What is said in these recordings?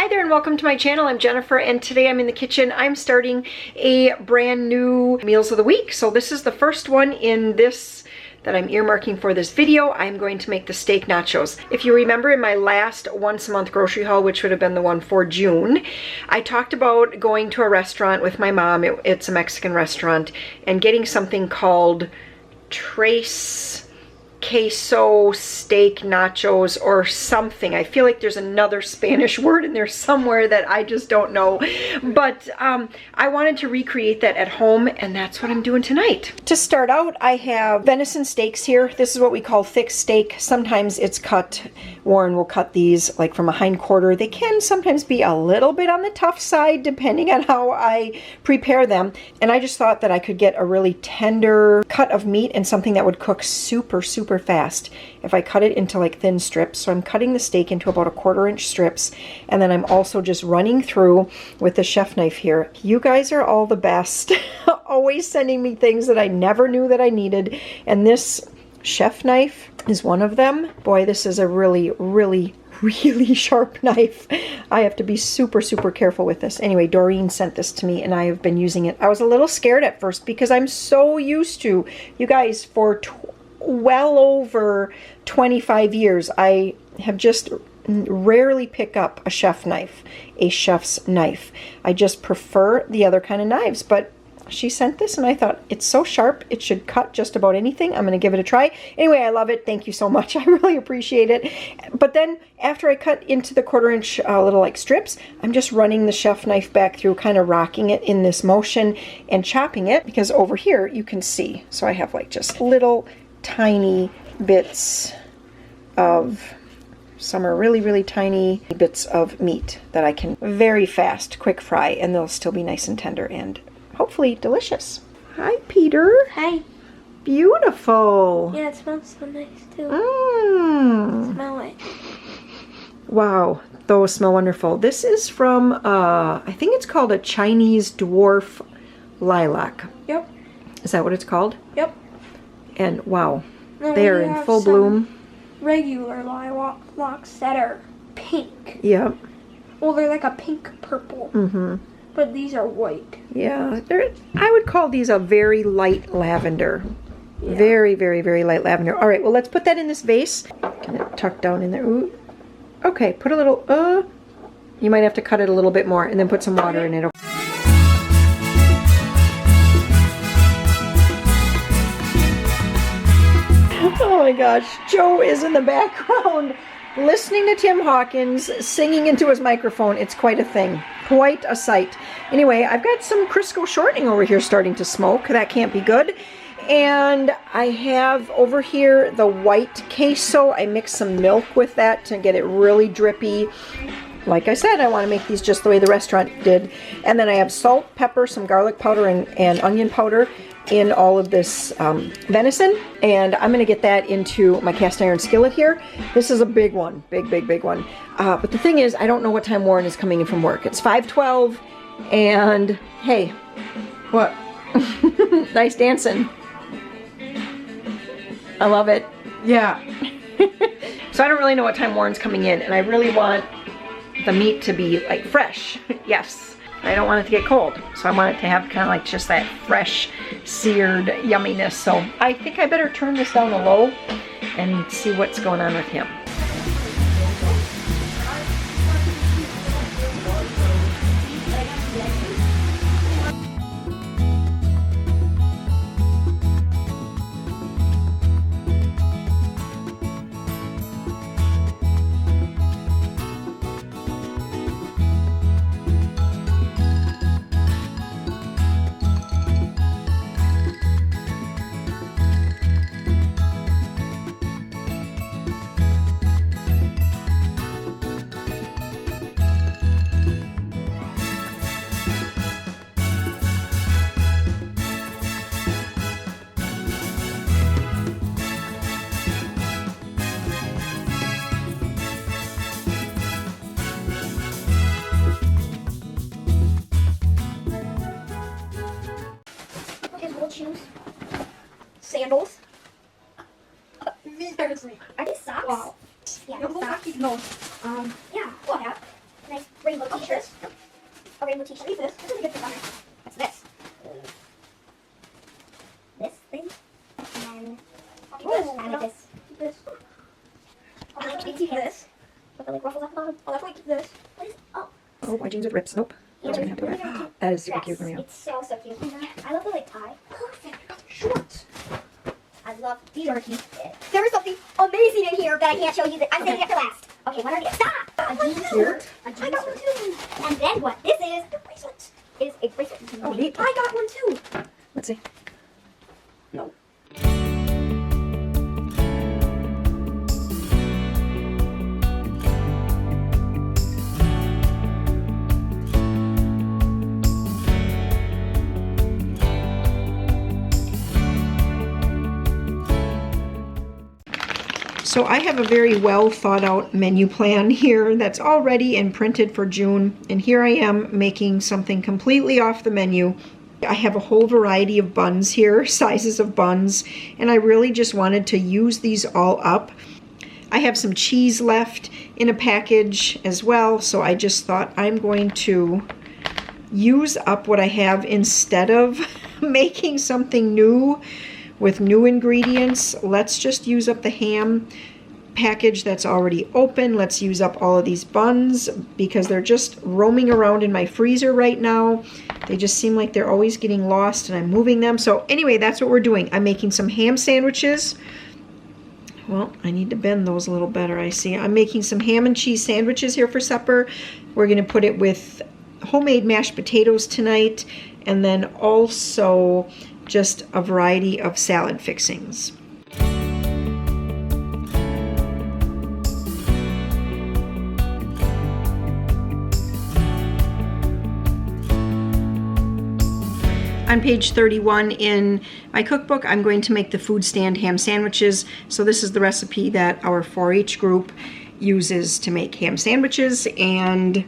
Hi there and welcome to my channel. I'm Jennifer and today I'm in the kitchen. I'm starting a brand new meals of the week. So this is the first one in this that I'm earmarking for this video. I'm going to make the steak nachos. If you remember in my last once a month grocery haul, which would have been the one for June, I talked about going to a restaurant with my mom. It's a Mexican restaurant, and getting something called Tres Queso steak nachos or something. I feel like there's another Spanish word in there somewhere that I just don't know, but I wanted to recreate that at home, and that's what I'm doing tonight. To start out, I have venison steaks here. This is what we call thick steak. Sometimes it's cut, Warren will cut these like from a hind quarter. They can sometimes be a little bit on the tough side depending on how I prepare them, and I just thought that I could get a really tender cut of meat and something that would cook super fast if I cut it into like thin strips. So I'm cutting the steak into about 1/4 inch strips, and then I'm also just running through with the chef knife here. You guys are all the best. Always sending me things that I never knew that I needed, and this chef knife is one of them. Boy, this is a really sharp knife. I have to be super careful with this. Anyway, Doreen sent this to me and I have been using it. I was a little scared at first because I'm so used to, you guys, for well over 25 years, I have just rarely pick up a chef's knife. I just prefer the other kind of knives, but she sent this and I thought, it's so sharp, it should cut just about anything. I'm going to give it a try. Anyway, I love it. Thank you so much. I really appreciate it. But then after I cut into the 1/4 inch little like strips, I'm just running the chef knife back through, kind of rocking it in this motion and chopping it, because over here you can see. So I have like just little tiny bits of, some are really tiny bits of meat that I can very fast quick fry, and they'll still be nice and tender and hopefully delicious. Hi, Peter. Hi. Beautiful. Yeah, it smells so nice too. Smell it. Wow, those smell wonderful. This is from, I think it's called a Chinese dwarf lilac. Yep. Is that what it's called? Yep. And wow, Then they are we in have full some bloom. Regular lilacs that are pink. Yep. Well, they're like a pink purple. But these are white. Yeah, I would call these a very light lavender. Yeah. Very light lavender. All right, well, let's put that in this vase. Kind of tuck down in there. Ooh. Okay, put a little, you might have to cut it a little bit more and then put some water in it. Oh my gosh, Joe is in the background listening to Tim Hawkins singing into his microphone. It's quite a thing. Quite a sight. Anyway, I've got some Crisco shortening over here starting to smoke. That can't be good. And I have over here the white queso. I mixed some milk with that to get it really drippy. Like I said, I want to make these just the way the restaurant did. And then I have salt, pepper, some garlic powder, and onion powder in all of this venison. And I'm going to get that into my cast iron skillet here. This is a big one. Big one. But the thing is, I don't know what time Warren is coming in from work. It's 5:12, and hey, what? Nice dancing. I love it. Yeah. So I don't really know what time Warren's coming in, and I really want the meat to be like fresh. Yes. I don't want it to get cold, so I want it to have kind of like just that fresh, seared yumminess. So I think I better turn this down to low and see what's going on with him. Shoes, sandals. Seriously, are these socks? Wow. Yeah, no socks. No. Yeah. What? Nice rain will teach you this. This is a good thing. What's this? This thing? And I like this. This. I like this. With the like ruffles at the bottom. I like this. What is? Oh. Oh, my jeans with rips. Nope. That's what I'm gonna have to wear. That is super cute, Maria. It's so cute. I love the like tie. Perfect shorts. I love these are cute. There is something amazing in here that I can't show you. That I'm saving it for last. Okay, what are these? Stop! A jean shirt. I got one too. And then what this is, the bracelet, is a bracelet. Oh, neat. I got one too. Let's see. No. So I have a very well thought out menu plan here that's all ready and printed for June. And here I am making something completely off the menu. I have a whole variety of buns here, sizes of buns, and I really just wanted to use these all up. I have some cheese left in a package as well, so I just thought I'm going to use up what I have instead of making something new with new ingredients. Let's just use up the ham package that's already open. Let's use up all of these buns because they're just roaming around in my freezer right now. They just seem like they're always getting lost and I'm moving them. So anyway, that's what we're doing. I'm making some ham sandwiches. Well, I need to bend those a little better, I see. I'm making some ham and cheese sandwiches here for supper. We're gonna put it with homemade mashed potatoes tonight, and then also just a variety of salad fixings. On page 31 in my cookbook, I'm going to make the food stand ham sandwiches. So this is the recipe that our 4-H group uses to make ham sandwiches, and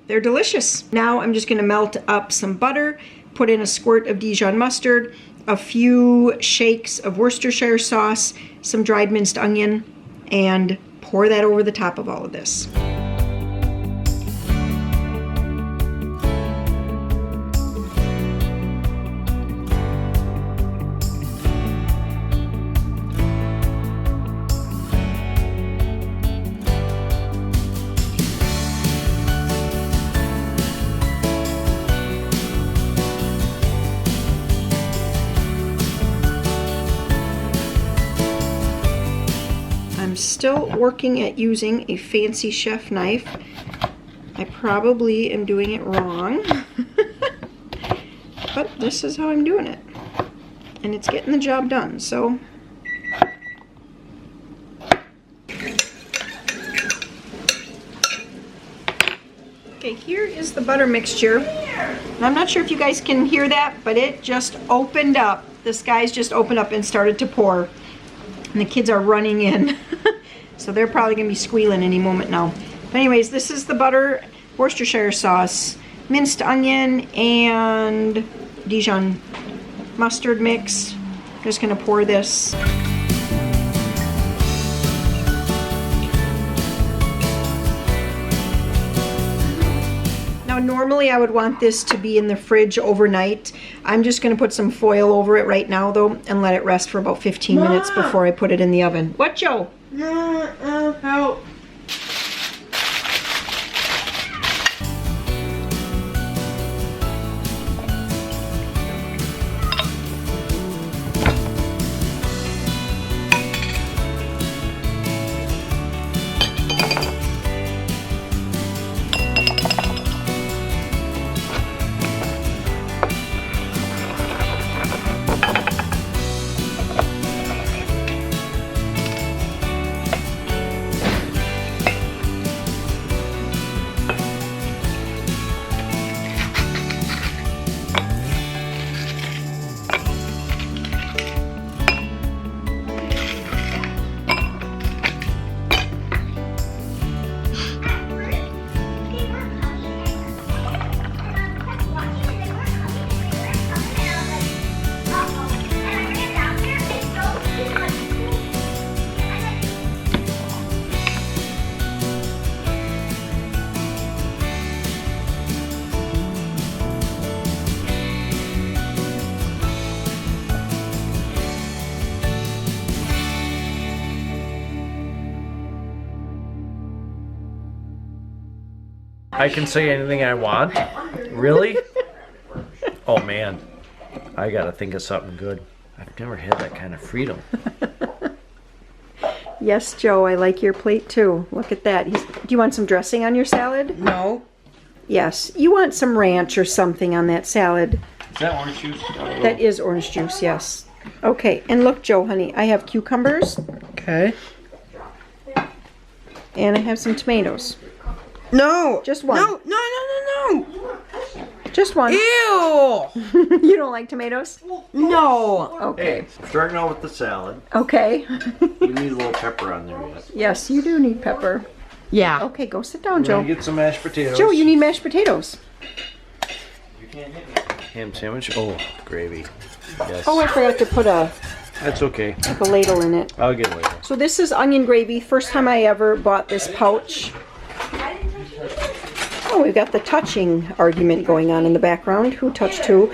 they're delicious. Now I'm just gonna melt up some butter, put in a squirt of Dijon mustard, a few shakes of Worcestershire sauce, some dried minced onion, and pour that over the top of all of this. Still working at using a fancy chef knife. I probably am doing it wrong, but this is how I'm doing it, and it's getting the job done. So okay, here is the butter mixture. And I'm not sure if you guys can hear that, but it just opened up. The skies just opened up and started to pour, and the kids are running in. So they're probably gonna be squealing any moment now. But anyways, this is the butter, Worcestershire sauce, minced onion, and Dijon mustard mix. I'm just gonna pour this. Now normally I would want this to be in the fridge overnight. I'm just gonna put some foil over it right now though and let it rest for about 15 minutes before I put it in the oven. What, Joe? Help. I can say anything I want? Really? Oh man, I gotta think of something good. I've never had that kind of freedom. Yes, Joe, I like your plate too. Look at that. Do you want some dressing on your salad? No. Yes. You want some ranch or something on that salad. Is that orange juice? That is orange juice, yes. Okay, and look, Joe, honey, I have cucumbers. Okay. And I have some tomatoes. No. Just one. No, no, no, no, no. Just one. Ew. You don't like tomatoes? No. Okay. Hey, starting out with the salad. Okay. You need a little pepper on there yet. Yes, you do need pepper. Yeah. Okay, go sit down, We're Joe. gonna get some mashed potatoes. Joe, you need mashed potatoes. Ham sandwich. Oh, gravy. Yes. Oh, I forgot to put a That's okay. ladle in it. I'll get it later. So this is onion gravy. First time I ever bought this pouch. Oh, we've got the touching argument going on in the background. Who touched who?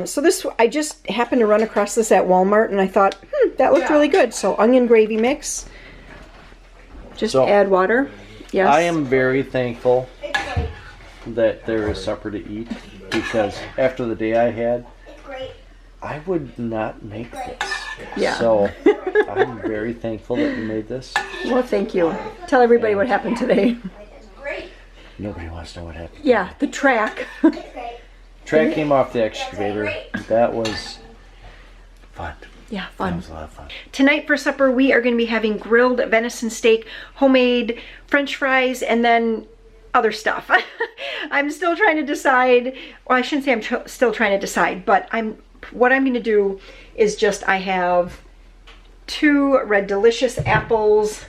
So this, I just happened to run across this at Walmart, and I thought, that looked really good. So onion gravy mix. Just add water. Yes. I am very thankful that there is supper to eat, because after the day I had, I would not make this. Yeah. So I'm very thankful that you made this. Well, thank you. Tell everybody what happened today. Nobody wants to know what happened. Yeah, the track. Track came off the excavator. That was fun. Yeah, That fun. was a lot of fun. Tonight for supper, we are going to be having grilled venison steak, homemade French fries, and then other stuff. I'm still trying to decide. Well, I shouldn't say I'm still trying to decide, but what I'm going to do is just, I have 2 Red Delicious apples.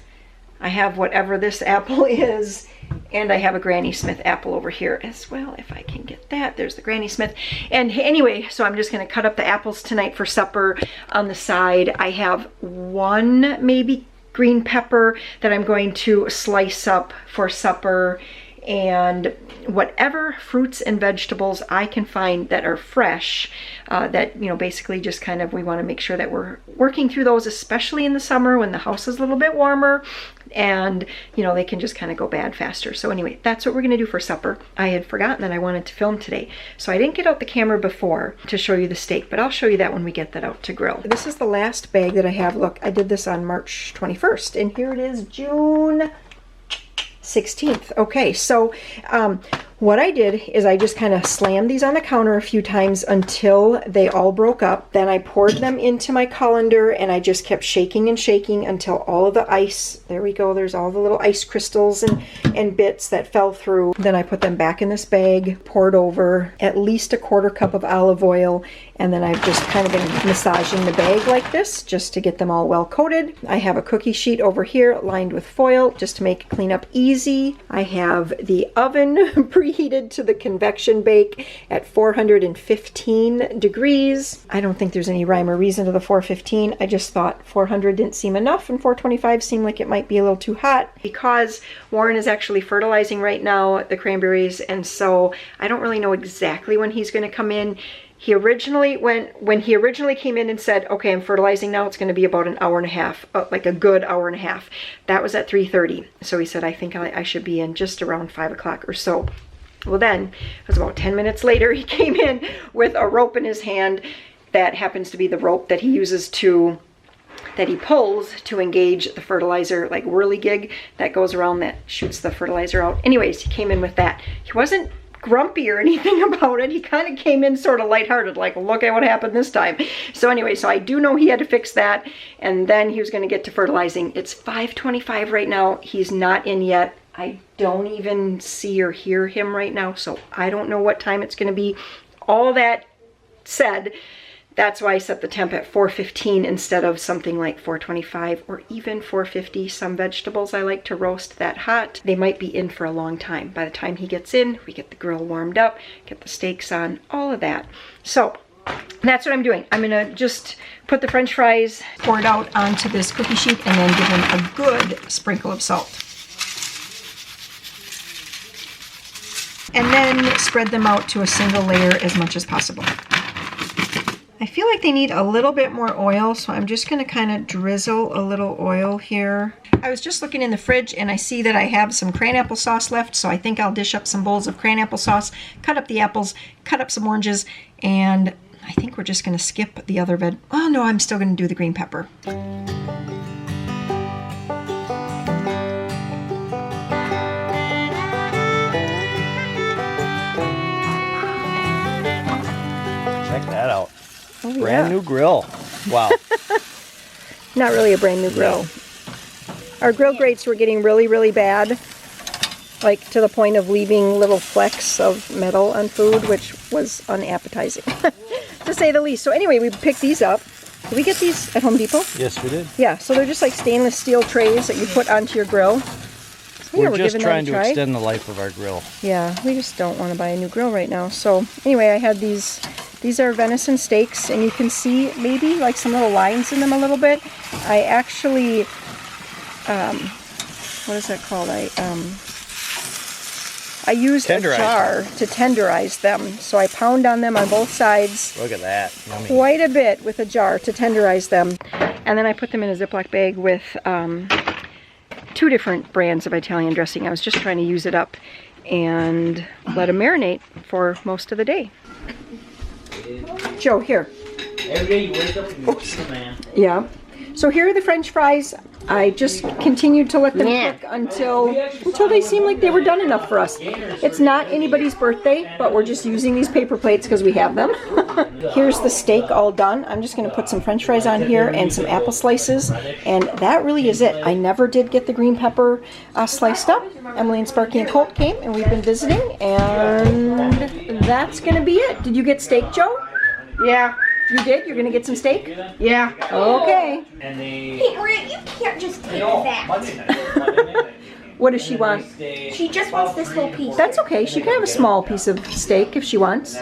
I have whatever this apple is, and I have a Granny Smith apple over here as well, if I can get that. There's the Granny Smith. And anyway, so I'm just going to cut up the apples tonight for supper. On the side, I have 1 maybe green pepper that I'm going to slice up for supper, and whatever fruits and vegetables I can find that are fresh, that, you know, basically just kind of, we want to make sure that we're working through those, especially in the summer when the house is a little bit warmer and, you know, they can just kind of go bad faster. So anyway, that's what we're going to do for supper. I had forgotten that I wanted to film today, so I didn't get out the camera before to show you the steak, but I'll show you that when we get that out to grill. This is the last bag that I have. Look, I did this on March 21st, and here it is, June 16th. Okay, so what I did is I just kind of slammed these on the counter a few times until they all broke up. Then I poured them into my colander, and I just kept shaking and shaking until all of the ice, there we go, there's all the little ice crystals and bits that fell through. Then I put them back in this bag, poured over at least a 1/4 cup of olive oil, and then I've just kind of been massaging the bag like this just to get them all well coated. I have a cookie sheet over here lined with foil just to make cleanup easy. I have the oven preheated to the convection bake at 415 degrees. I don't think there's any rhyme or reason to the 415. I just thought 400 didn't seem enough, and 425 seemed like it might be a little too hot. Because Warren is actually fertilizing right now the cranberries, and so I don't really know exactly when he's going to come in. He originally, when he originally came in and said, okay, I'm fertilizing now, it's going to be about an hour and a half, like a good hour and a half. That was at 3:30. So he said, I think I should be in just around 5 o'clock or so. Well, then, it was about 10 minutes later, he came in with a rope in his hand that happens to be the rope that he uses that he pulls to engage the fertilizer, like whirligig that goes around that shoots the fertilizer out. Anyways, he came in with that. He wasn't grumpy or anything about it. He kind of came in sort of lighthearted, like, look at what happened this time. So anyway, so I do know he had to fix that, and then he was going to get to fertilizing. It's 5:25 right now. He's not in yet. I don't even see or hear him right now, so I don't know what time it's going to be. All that said, that's why I set the temp at 415 instead of something like 425 or even 450. Some vegetables I like to roast that hot. They might be in for a long time. By the time he gets in, we get the grill warmed up, get the steaks on, all of that. So that's what I'm doing. I'm gonna just put the French fries poured out onto this cookie sheet and then give them a good sprinkle of salt. And then spread them out to a single layer as much as possible. I feel like they need a little bit more oil, so I'm just going to kind of drizzle a little oil here. I was just looking in the fridge and I see that I have some cranapple sauce left, so I think I'll dish up some bowls of cranapple sauce, cut up the apples, cut up some oranges, and I think we're just going to skip the other veg. Oh no, I'm still going to do the green pepper. Check that out. Oh, Brand new grill. Wow. Not really a brand new grill. Our grill grates were getting really, really bad, like to the point of leaving little flecks of metal on food, which was unappetizing, to say the least. So anyway, we picked these up. Did we get these at Home Depot? Yes, we did. Yeah, so they're just like stainless steel trays that you put onto your grill. So yeah, We're just giving trying that a to try. extend the life of our grill. Yeah, we just don't want to buy a new grill right now. So anyway, I had these. These are venison steaks, and you can see maybe like some little lines in them a little bit. I actually, what is that called? I used a jar to tenderize them. So I pound on them on both sides. Look at that. Yummy. Quite a bit with a jar to tenderize them. And then I put them in a Ziploc bag with 2 different brands of Italian dressing. I was just trying to use it up and let them marinate for most of the day. Joe, here. Every day you wake up and you see the man. Yeah. So here are the French fries. I just continued to let them cook until they seemed like they were done enough for us. It's not anybody's birthday, but we're just using these paper plates because we have them. Here's the steak all done. I'm just going to put some French fries on here and some apple slices, and that really is it. I never did get the green pepper sliced up. Emily and Sparky and Colt came, and we've been visiting, and that's going to be it. Did you get steak, Joe? Yeah. You did? You're going to get some steak? Yeah. Okay. Hey, Grant, you can't just take that. What does she want? She just wants this little piece. That's okay. She can have a small piece of steak if she wants.